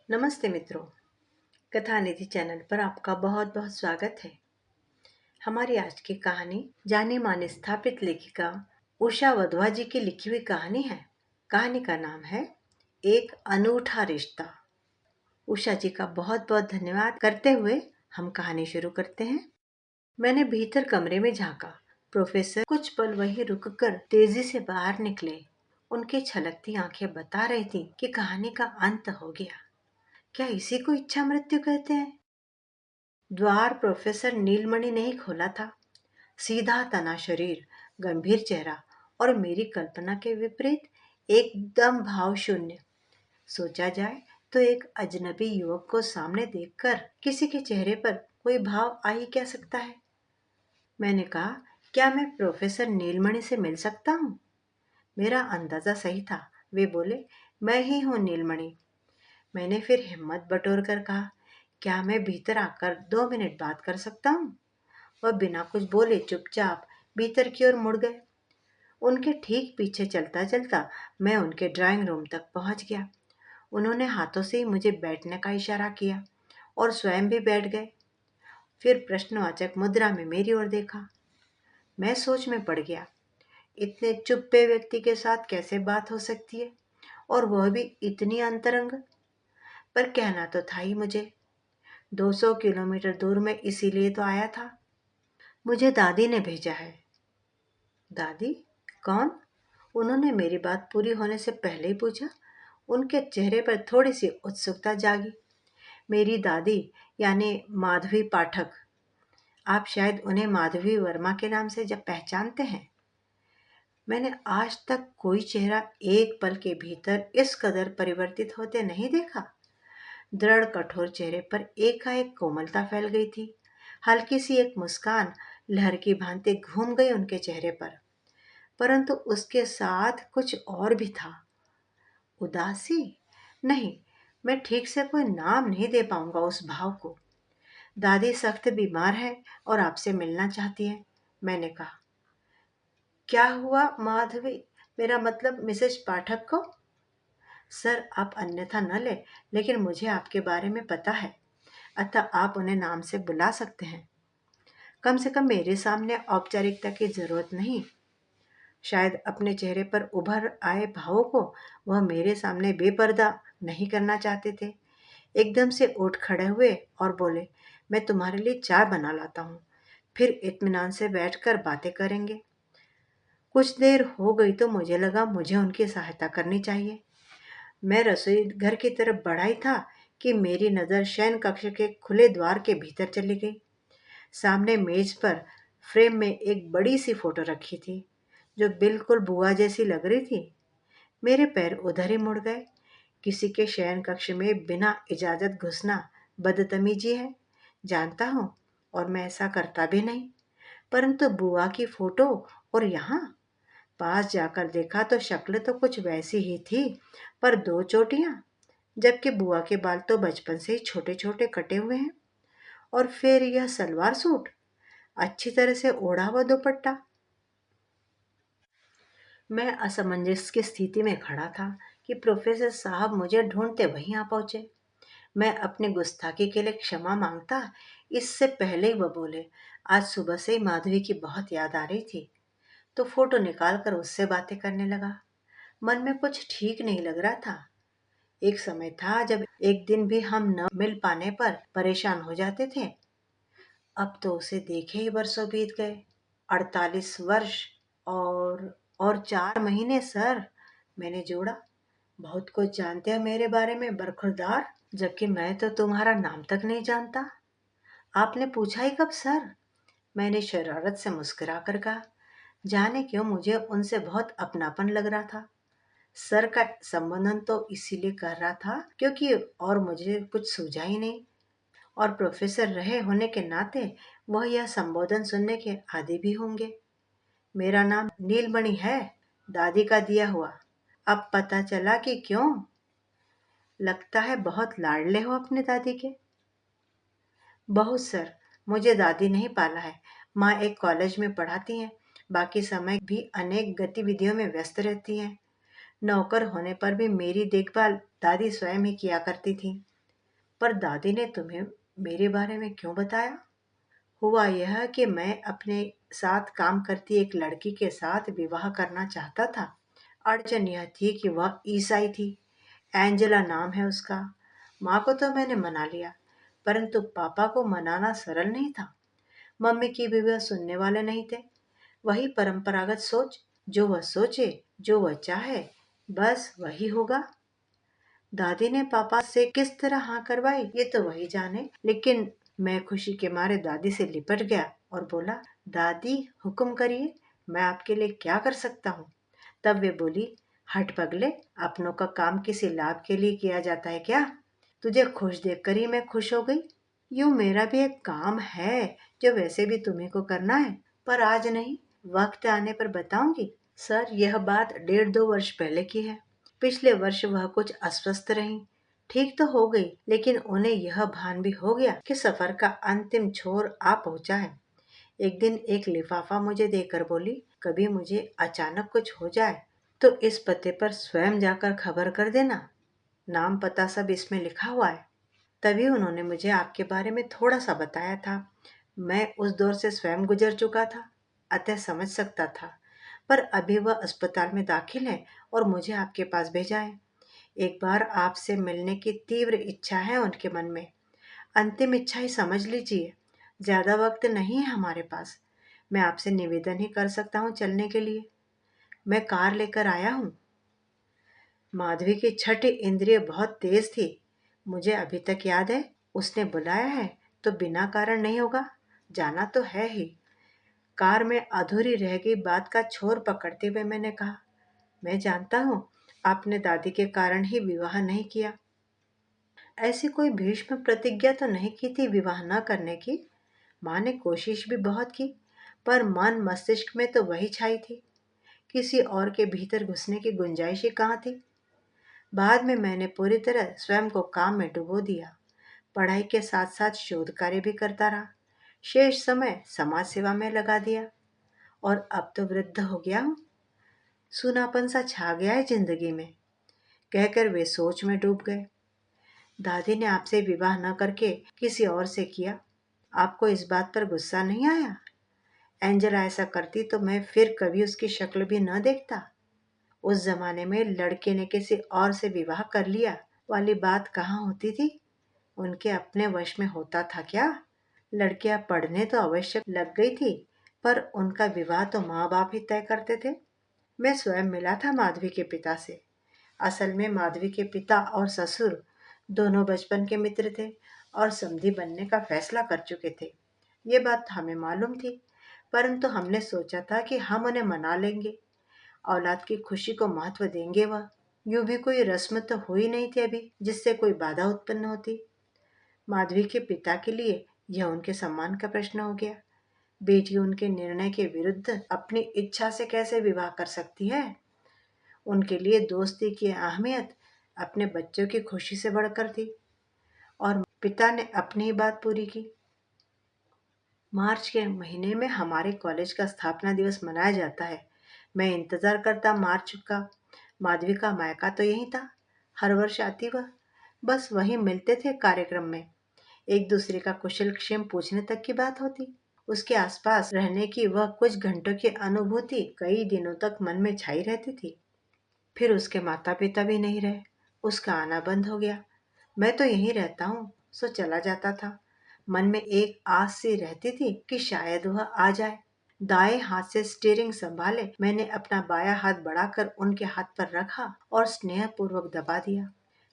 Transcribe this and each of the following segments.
नमस्ते मित्रों, कथा निधि चैनल पर आपका बहुत बहुत स्वागत है। हमारी आज की कहानी जानी मानी स्थापित लेखिका उषा वधवा जी की लिखी हुई कहानी है। कहानी का नाम है एक अनूठा रिश्ता। उषा जी का बहुत बहुत धन्यवाद करते हुए हम कहानी शुरू करते हैं। मैंने भीतर कमरे में झांका। प्रोफेसर कुछ पल वहीं रुककर तेजी से बाहर निकले। उनकी छलकती आंखें बता रही थी कि कहानी का अंत हो गया। क्या इसी को इच्छा मृत्यु कहते हैं? द्वार प्रोफेसर नीलमणि ने ही खोला था। सीधा तना शरीर, गंभीर चेहरा और मेरी कल्पना के विपरीत एकदम भाव शून्य। सोचा जाए तो एक अजनबी युवक को सामने देखकर किसी के चेहरे पर कोई भाव आ ही क्या सकता है। मैंने कहा, क्या मैं प्रोफेसर नीलमणि से मिल सकता हूँ? मेरा अंदाजा सही था। वे बोले, मैं ही हूँ नीलमणि। मैंने फिर हिम्मत बटोर कर कहा, क्या मैं भीतर आकर 2 मिनट बात कर सकता हूँ? वह बिना कुछ बोले चुपचाप भीतर की ओर मुड़ गए। उनके ठीक पीछे चलता चलता मैं उनके ड्राइंग रूम तक पहुंच गया। उन्होंने हाथों से ही मुझे बैठने का इशारा किया और स्वयं भी बैठ गए। फिर प्रश्नवाचक मुद्रा में मेरी ओर देखा। मैं सोच में पड़ गया। इतने चुप्पे व्यक्ति के साथ कैसे बात हो सकती है, और वह भी इतनी अंतरंग? पर कहना तो था ही मुझे। 200 किलोमीटर दूर में इसीलिए तो आया था। मुझे दादी ने भेजा है। दादी? कौन? उन्होंने मेरी बात पूरी होने से पहले ही पूछा। उनके चेहरे पर थोड़ी सी उत्सुकता जागी। मेरी दादी, यानी माधवी पाठक। आप शायद उन्हें माधवी वर्मा के नाम से जब पहचानते हैं। मैंने आज तक कोई चेहरा एक पल के भीतर इस कदर परिवर्तित होते नहीं देखा। दृढ़ कठोर चेहरे पर एकाएक कोमलता फैल गई थी। हल्की सी एक मुस्कान लहर की भांति घूम गई उनके चेहरे पर। परंतु उसके साथ कुछ और भी था। उदासी? नहीं, मैं ठीक से कोई नाम नहीं दे पाऊंगा उस भाव को। दादी सख्त बीमार है और आपसे मिलना चाहती है। मैंने कहा। क्या हुआ माधवी? मेरा मतलब मिसेज पाठक को? सर, आप अन्यथा न ले, लेकिन मुझे आपके बारे में पता है, अतः आप उन्हें नाम से बुला सकते हैं। कम से कम मेरे सामने औपचारिकता की जरूरत नहीं। शायद अपने चेहरे पर उभर आए भावों को वह मेरे सामने बेपर्दा नहीं करना चाहते थे। एकदम से उठ खड़े हुए और बोले, मैं तुम्हारे लिए चाय बना लाता हूँ, फिर इत्मीनान से बैठकर बातें करेंगे। कुछ देर हो गई तो मुझे लगा मुझे उनकी सहायता करनी चाहिए। मैं रसोई घर की तरफ बढ़ा ही था कि मेरी नज़र शयन कक्ष के खुले द्वार के भीतर चली गई। सामने मेज पर फ्रेम में एक बड़ी सी फोटो रखी थी, जो बिल्कुल बुआ जैसी लग रही थी। मेरे पैर उधर ही मुड़ गए। किसी के शयन कक्ष में बिना इजाजत घुसना बदतमीजी है, जानता हूँ, और मैं ऐसा करता भी नहीं। परंतु बुआ की फोटो, और यहाँ पास जाकर देखा तो शक्ल तो कुछ वैसी ही थी, पर 2 चोटियां, जबकि बुआ के बाल तो बचपन से ही छोटे छोटे कटे हुए हैं। और फिर यह सलवार सूट, अच्छी तरह से ओढ़ा हुआ दुपट्टा। मैं असमंजस की स्थिति में खड़ा था कि प्रोफेसर साहब मुझे ढूंढते वहीं आ पहुंचे। मैं अपनी गुस्ताखी के लिए क्षमा मांगता, इससे पहले ही वह बोले, आज सुबह से ही माधवी की बहुत याद आ रही थी, तो फोटो निकाल कर उससे बातें करने लगा। मन में कुछ ठीक नहीं लग रहा था। एक समय था जब एक दिन भी हम न मिल पाने पर परेशान हो जाते थे। अब तो उसे देखे ही वर्षों बीत गए। 48 वर्ष और 4 महीने सर, मैंने जोड़ा। बहुत कुछ जानते हैं मेरे बारे में बरखुरदार, जबकि मैं तो तुम्हारा नाम तक नहीं जानता। आपने पूछा ही कब सर? मैंने शरारत से मुस्कुरा कर कहा। जाने क्यों मुझे उनसे बहुत अपनापन लग रहा था। सर का संबोधन तो इसीलिए कर रहा था क्योंकि और मुझे कुछ सूझा ही नहीं, और प्रोफेसर रहे होने के नाते वह यह संबोधन सुनने के आदी भी होंगे। मेरा नाम नीलमणि है, दादी का दिया हुआ। अब पता चला कि क्यों। लगता है बहुत लाडले हो अपने दादी के। बहुत सर, मुझे दादी नहीं पाला है। माँ एक कॉलेज में पढ़ाती हैं, बाकी समय भी अनेक गतिविधियों में व्यस्त रहती हैं। नौकर होने पर भी मेरी देखभाल दादी स्वयं ही किया करती थी। पर दादी ने तुम्हें मेरे बारे में क्यों बताया? हुआ यह कि मैं अपने साथ काम करती एक लड़की के साथ विवाह करना चाहता था। अड़चन यह थी कि वह ईसाई थी। एंजेला नाम है उसका। माँ को तो मैंने मना लिया, परंतु पापा को मनाना सरल नहीं था। मम्मी की भी वह सुनने वाले नहीं थे। वही परंपरागत सोच, जो वह सोचे, जो वह चाहे, बस वही होगा। दादी ने पापा से किस तरह हाँ करवाई ये तो वही जाने, लेकिन मैं खुशी के मारे दादी से लिपट गया और बोला, दादी हुक्म करिए, मैं आपके लिए क्या कर सकता हूँ। तब वे बोली, हट पगले, अपनों का काम किसी लाभ के लिए किया जाता है क्या? तुझे खुश देखकर ही मैं खुश हो गई। यूं मेरा भी एक काम है जो वैसे भी तुम्ही को करना है, पर आज नहीं, वक्त आने पर बताऊंगी। सर, यह बात 1.5-2 वर्ष पहले की है। पिछले वर्ष वह कुछ अस्वस्थ रहीं। ठीक तो हो गई, लेकिन उन्हें यह भान भी हो गया कि सफर का अंतिम छोर आ पहुंचा है। एक दिन एक लिफाफा मुझे देकर बोली, कभी मुझे अचानक कुछ हो जाए तो इस पते पर स्वयं जाकर खबर कर देना। नाम पता सब इसमें लिखा हुआ है। तभी उन्होंने मुझे आपके बारे में थोड़ा सा बताया था। मैं उस दौर से स्वयं गुजर चुका था, अतः समझ सकता था। पर अभी वह अस्पताल में दाखिल है और मुझे आपके पास भेजा है। एक बार आपसे मिलने की तीव्र इच्छा है उनके मन में। अंतिम इच्छा ही समझ लीजिए। ज्यादा वक्त नहीं है हमारे पास। मैं आपसे निवेदन ही कर सकता हूँ चलने के लिए। मैं कार लेकर आया हूँ। माधवी की छठी इंद्रिय बहुत तेज थी। मुझे अभी तक याद है, उसने बुलाया है तो बिना कारण नहीं होगा, जाना तो है ही। कार में अधूरी रह गई बात का छोर पकड़ते हुए मैंने कहा, मैं जानता हूँ आपने दादी के कारण ही विवाह नहीं किया। ऐसी कोई भीष्म प्रतिज्ञा तो नहीं की थी विवाह न करने की। माँ ने कोशिश भी बहुत की, पर मन मस्तिष्क में तो वही छाई थी। किसी और के भीतर घुसने की गुंजाइश ही कहाँ थी। बाद में मैंने पूरी तरह स्वयं को काम में डुबो दिया। पढ़ाई के साथ साथ शोध कार्य भी करता रहा। शेष समय समाज सेवा में लगा दिया। और अब तो वृद्ध हो गया हूँ। सूनापन सा छा गया है जिंदगी में, कहकर वे सोच में डूब गए। दादी ने आपसे विवाह न करके किसी और से किया। आपको इस बात पर गुस्सा नहीं आया? एंजेला ऐसा करती तो मैं फिर कभी उसकी शक्ल भी न देखता। उस जमाने में लड़के ने किसी और से विवाह कर लिया वाली बात कहाँ होती थी। उनके अपने वश में होता था क्या? लड़कियां पढ़ने तो अवश्य लग गई थी, पर उनका विवाह तो माँ बाप ही तय करते थे। मैं स्वयं मिला था माधवी के पिता से। असल में माधवी के पिता और ससुर दोनों बचपन के मित्र थे और समधी बनने का फैसला कर चुके थे। ये बात हमें मालूम थी, परंतु हमने सोचा था कि हम उन्हें मना लेंगे, औलाद की खुशी को महत्व देंगे। वह यूं भी कोई रस्म तो हुई नहीं थी अभी जिससे कोई बाधा उत्पन्न होती। माधवी के पिता के लिए यह उनके सम्मान का प्रश्न हो गया। बेटी उनके निर्णय के विरुद्ध अपनी इच्छा से कैसे विवाह कर सकती है? उनके लिए दोस्ती की अहमियत अपने बच्चों की खुशी से बढ़कर थी। और पिता ने अपनी ही बात पूरी की। मार्च के महीने में हमारे कॉलेज का स्थापना दिवस मनाया जाता है। मैं इंतजार करता मार्च का। माधवी का मायका तो यही था। हर वर्ष आती वह। बस वहीं मिलते थे कार्यक्रम में। एक दूसरे का कुशल क्षेम पूछने तक की बात होती। उसके आसपास रहने की वह कुछ घंटों की अनुभूति कई दिनों तक मन में छाई रहती थी। फिर उसके माता पिता भी नहीं रहे। उसका आना बंद हो गया। मैं तो यहीं रहता हूँ, सो चला जाता था। मन में एक आस सी रहती थी कि शायद वह आ जाए। दाएं हाथ से स्टीयरिंग संभाले मैंने अपना बायां हाथ बढ़ाकर उनके हाथ पर रखा और स्नेहपूर्वक दबा दिया।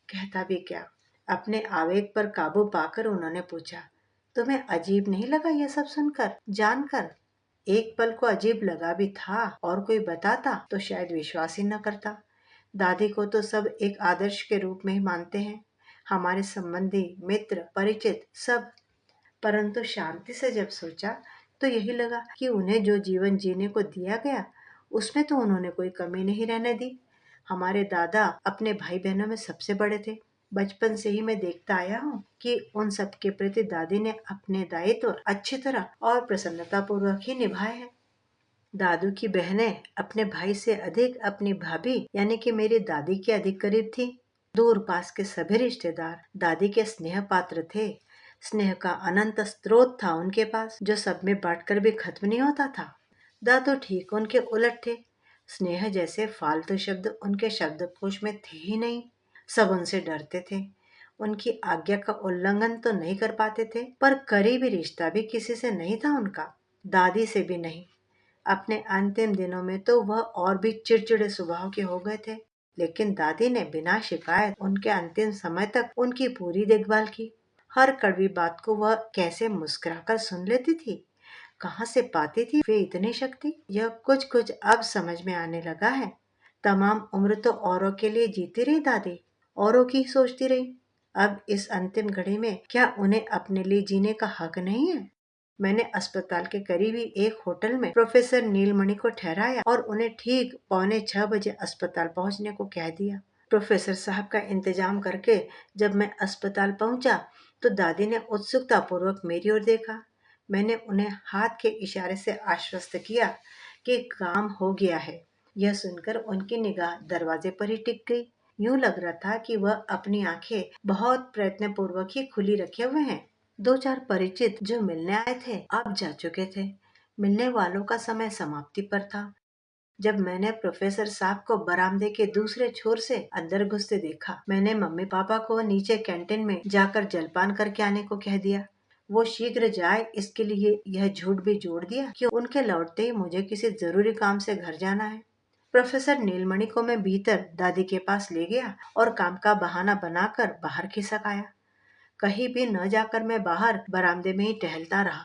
कहता भी क्या, अपने आवेग पर काबू पाकर उन्होंने पूछा, तुम्हें अजीब नहीं लगा यह सब सुनकर, जानकर? एक पल को अजीब लगा भी था, और कोई बताता तो शायद विश्वास ही न करता। दादी को तो सब एक आदर्श के रूप में ही मानते हैं, हमारे संबंधी, मित्र, परिचित सब। परंतु शांति से जब सोचा तो यही लगा कि उन्हें जो जीवन जीने को दिया गया उसमें तो उन्होंने कोई कमी नहीं रहने दी। हमारे दादा अपने भाई बहनों में सबसे बड़े थे। बचपन से ही मैं देखता आया हूँ कि उन सब के प्रति दादी ने अपने दायित्व अच्छी तरह और प्रसन्नता पूर्वक ही निभाए हैं। दादू की बहनें अपने भाई से अधिक अपनी भाभी यानी कि मेरी दादी के अधिक करीब थी। दूर पास के सभी रिश्तेदार दादी के स्नेह पात्र थे। स्नेह का अनंत स्रोत था उनके पास, जो सब में बांटकर भी खत्म नहीं होता था। दादू ठीक उनके उलट थे। स्नेह जैसे फालतू शब्द उनके शब्दकोश में थे ही नहीं। सब उनसे डरते थे। उनकी आज्ञा का उल्लंघन तो नहीं कर पाते थे, पर करीबी रिश्ता भी किसी से नहीं था उनका, दादी से भी नहीं। अपने अंतिम दिनों में तो वह और भी चिड़चिड़े स्वभाव के हो गए थे। लेकिन दादी ने बिना शिकायत उनके अंतिम समय तक उनकी पूरी देखभाल की। हर कड़वी बात को वह कैसे मुस्कुराकर सुन लेती थी। कहाँ से पाती थी वे इतनी शक्ति, यह कुछ कुछ अब समझ में आने लगा है। तमाम उम्र तो औरों के लिए जीती रही दादी, औरों की सोचती रही। अब इस अंतिम घड़ी में क्या उन्हें अपने लिए जीने का हक नहीं है? मैंने अस्पताल के करीब ही एक होटल में प्रोफेसर नीलमणि को ठहराया और उन्हें ठीक 5:45 अस्पताल पहुंचने को कह दिया। प्रोफेसर साहब का इंतजाम करके जब मैं अस्पताल पहुंचा तो दादी ने उत्सुकता पूर्वक मेरी ओर देखा। मैंने उन्हें हाथ के इशारे से आश्वस्त किया कि काम हो गया है। यह सुनकर उनकी निगाह दरवाजे पर ही टिक गई। यूं लग रहा था कि वह अपनी आंखें बहुत प्रयत्न पूर्वक ही खुली रखे हुए हैं। दो चार परिचित जो मिलने आए थे अब जा चुके थे। मिलने वालों का समय समाप्ति पर था। जब मैंने प्रोफेसर साहब को बरामदे के दूसरे छोर से अंदर घुसते देखा, मैंने मम्मी पापा को नीचे कैंटीन में जाकर जलपान करके आने को कह दिया। वो शीघ्र जाए इसके लिए यह झूठ भी जोड़ दिया कि उनके लौटते ही मुझे किसी जरूरी काम से घर जाना है। प्रोफेसर नीलमणि को मैं भीतर दादी के पास ले गया और काम का बहाना बनाकर बाहर खिसक आया। कहीं भी न जाकर मैं बाहर बरामदे में ही टहलता रहा।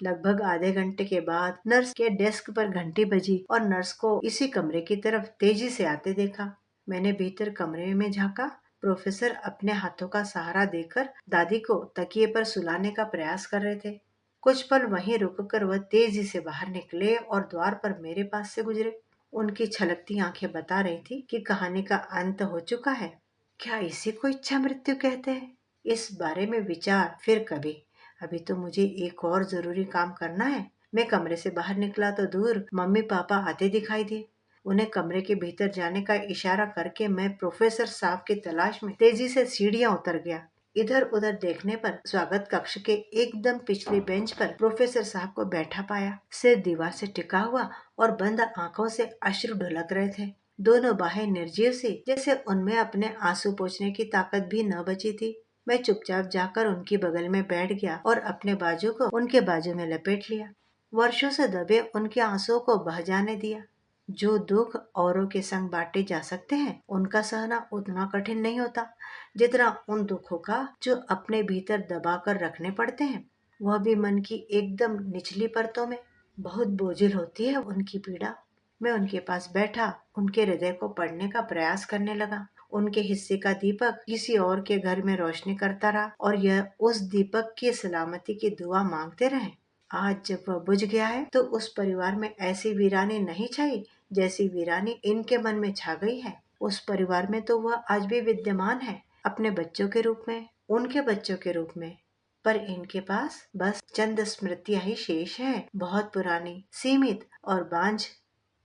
लगभग आधे घंटे के बाद नर्स के डेस्क पर घंटी बजी और नर्स को इसी कमरे की तरफ तेजी से आते देखा। मैंने भीतर कमरे में झांका। प्रोफेसर अपने हाथों का सहारा देकर दादी को तकिए पर सुलाने का प्रयास कर रहे थे। कुछ पल वहीं रुककर वह तेजी से बाहर निकले और द्वार पर मेरे पास से गुजरे। उनकी छलकती आंखें बता रही थी कि कहानी का अंत हो चुका है। क्या इसी को इच्छा मृत्यु कहते हैं? इस बारे में विचार फिर कभी। अभी तो मुझे एक और जरूरी काम करना है। मैं कमरे से बाहर निकला तो दूर मम्मी पापा आते दिखाई दिए। उन्हें कमरे के भीतर जाने का इशारा करके मैं प्रोफेसर साहब की तलाश में तेजी से सीढ़ियां उतर गया। इधर उधर देखने पर स्वागत कक्ष के एकदम पिछली बेंच पर प्रोफेसर साहब को बैठा पाया। सिर दीवार से टिका हुआ और बंद आंखों से अश्रु ढुलक रहे थे। दोनों बाहें निर्जीव सी, जैसे उनमें अपने आंसू पोंछने की ताकत भी न बची थी। मैं चुपचाप जाकर उनकी बगल में बैठ गया और अपने बाजू को उनके बाजू में लपेट लिया। वर्षों से दबे उनके आंसुओं को बह जाने दिया। जो दुख औरों के संग बांटे जा सकते हैं, उनका सहना उतना कठिन नहीं होता जितना उन दुखों का जो अपने भीतर दबाकर रखने पड़ते हैं, वह भी मन की एकदम निचली परतों में। बहुत बोझिल होती है उनकी पीड़ा। मैं उनके पास बैठा उनके हृदय को पढ़ने का प्रयास करने लगा। उनके हिस्से का दीपक किसी और के घर में रोशनी करता रहा और यह उस दीपक की सलामती की दुआ मांगते रहे। आज जब वह बुझ गया है तो उस परिवार में ऐसी वीरानी नहीं छाई जैसी वीरानी इनके मन में छा गई है। उस परिवार में तो वह आज भी विद्यमान है, अपने बच्चों के रूप में, उनके बच्चों के रूप में। पर इनके पास बस चंद स्मृतियां ही शेष हैं, बहुत पुरानी, सीमित और बांझ।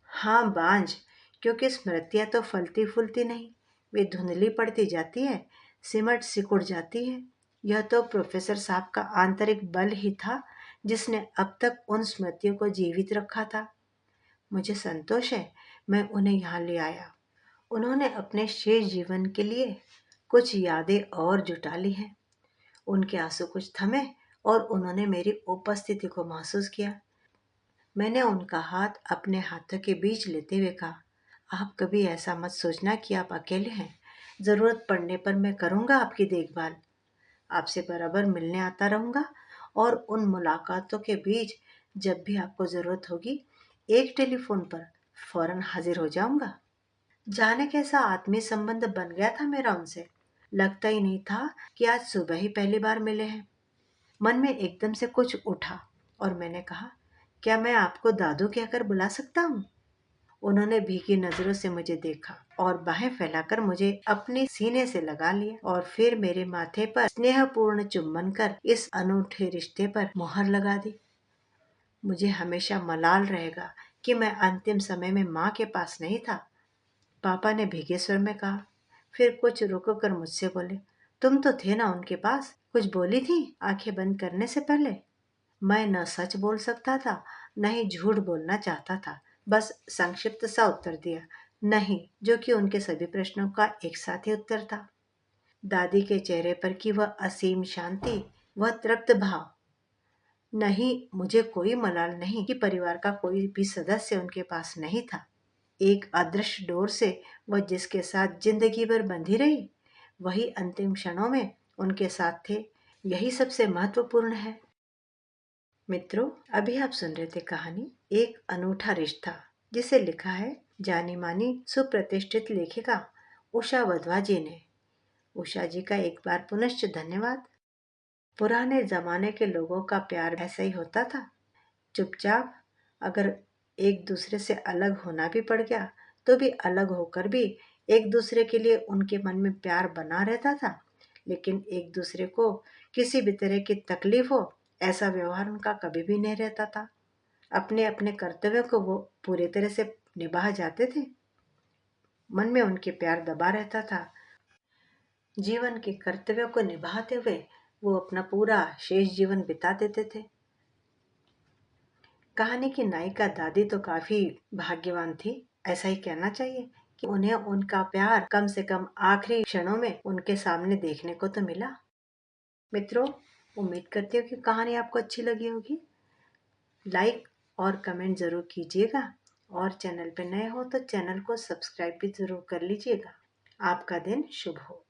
हाँ, बांझ, क्योंकि स्मृतियां तो फलती फूलती नहीं, वे धुंधली पड़ती जाती है, सिमट सिकुड़ जाती है। यह तो प्रोफेसर साहब का आंतरिक बल ही था जिसने अब तक उन स्मृतियों को जीवित रखा था। मुझे संतोष है मैं उन्हें यहाँ ले आया। उन्होंने अपने शेष जीवन के लिए कुछ यादें और जुटा ली हैं। उनके आंसू कुछ थमे और उन्होंने मेरी उपस्थिति को महसूस किया। मैंने उनका हाथ अपने हाथों के बीच लेते हुए कहा, आप कभी ऐसा मत सोचना कि आप अकेले हैं। जरूरत पड़ने पर मैं करूंगा आपकी देखभाल। आपसे बराबर मिलने आता रहूंगा और उन मुलाकातों के बीच जब भी आपको जरूरत होगी, एक टेलीफोन पर फौरन हाजिर हो जाऊंगा। जाने कैसा आत्मीय संबंध बन गया था मेरा उनसे। लगता ही नहीं था कि आज सुबह ही पहली बार मिले हैं। मन में एकदम से कुछ उठा और मैंने कहा, क्या मैं आपको दादू कहकर बुला सकता हूँ? उन्होंने भीगी नजरों से मुझे देखा और बाहें फैलाकर मुझे अपने सीने से लगा लिया और फिर मेरे माथे पर स्नेहपूर्ण चुम्बन कर इस अनूठे रिश्ते पर मोहर लगा दी। मुझे हमेशा मलाल रहेगा कि मैं अंतिम समय में माँ के पास नहीं था। पापा ने भीगे स्वर में कहा, फिर कुछ रुक कर मुझसे बोले, तुम तो थे ना उनके पास, कुछ बोली थी आंखें बंद करने से पहले? मैं न सच बोल सकता था, न ही झूठ बोलना चाहता था। बस संक्षिप्त सा उत्तर दिया, नहीं, जो कि उनके सभी प्रश्नों का एक साथ ही उत्तर था। दादी के चेहरे पर की वह असीम शांति, वह तृप्त भाव। नहीं, मुझे कोई मलाल नहीं कि परिवार का कोई भी सदस्य उनके पास नहीं था। एक अदृश्य डोर से वह जिसके साथ जिंदगी भर बंधी रही, वही अंतिम क्षणों में उनके साथ थे। यही सबसे महत्वपूर्ण है। मित्रों, अभी आप सुन रहे थे कहानी एक अनूठा रिश्ता, जिसे लिखा है जानी मानी सुप्रतिष्ठित लेखिका उषा वधवा जी ने। उषा जी का एक बार पुनश्च धन्यवाद। पुराने जमाने के लोगों का प्यार ऐसा ही होता था, चुपचाप। अगर एक दूसरे से अलग होना भी पड़ गया तो भी अलग होकर भी एक दूसरे के लिए उनके मन में प्यार बना रहता था। लेकिन एक दूसरे को किसी भी तरह की तकलीफ हो, ऐसा व्यवहार उनका कभी भी नहीं रहता था। अपने अपने कर्तव्य को वो पूरी तरह से निभा जाते थे। मन में उनके प्यार दबा रहता था। जीवन के कर्तव्यों को निभाते हुए वो अपना पूरा शेष जीवन बिता देते थे। कहानी की नायिका दादी तो काफी भाग्यवान थी, ऐसा ही कहना चाहिए, कि उन्हें उनका प्यार कम से कम आखिरी क्षणों में उनके सामने देखने को तो मिला। मित्रों, उम्मीद करती हूँ कि कहानी आपको अच्छी लगी होगी। लाइक और कमेंट जरूर कीजिएगा, और चैनल पर नए हो तो चैनल को सब्सक्राइब भी जरूर कर लीजिएगा। आपका दिन शुभ हो।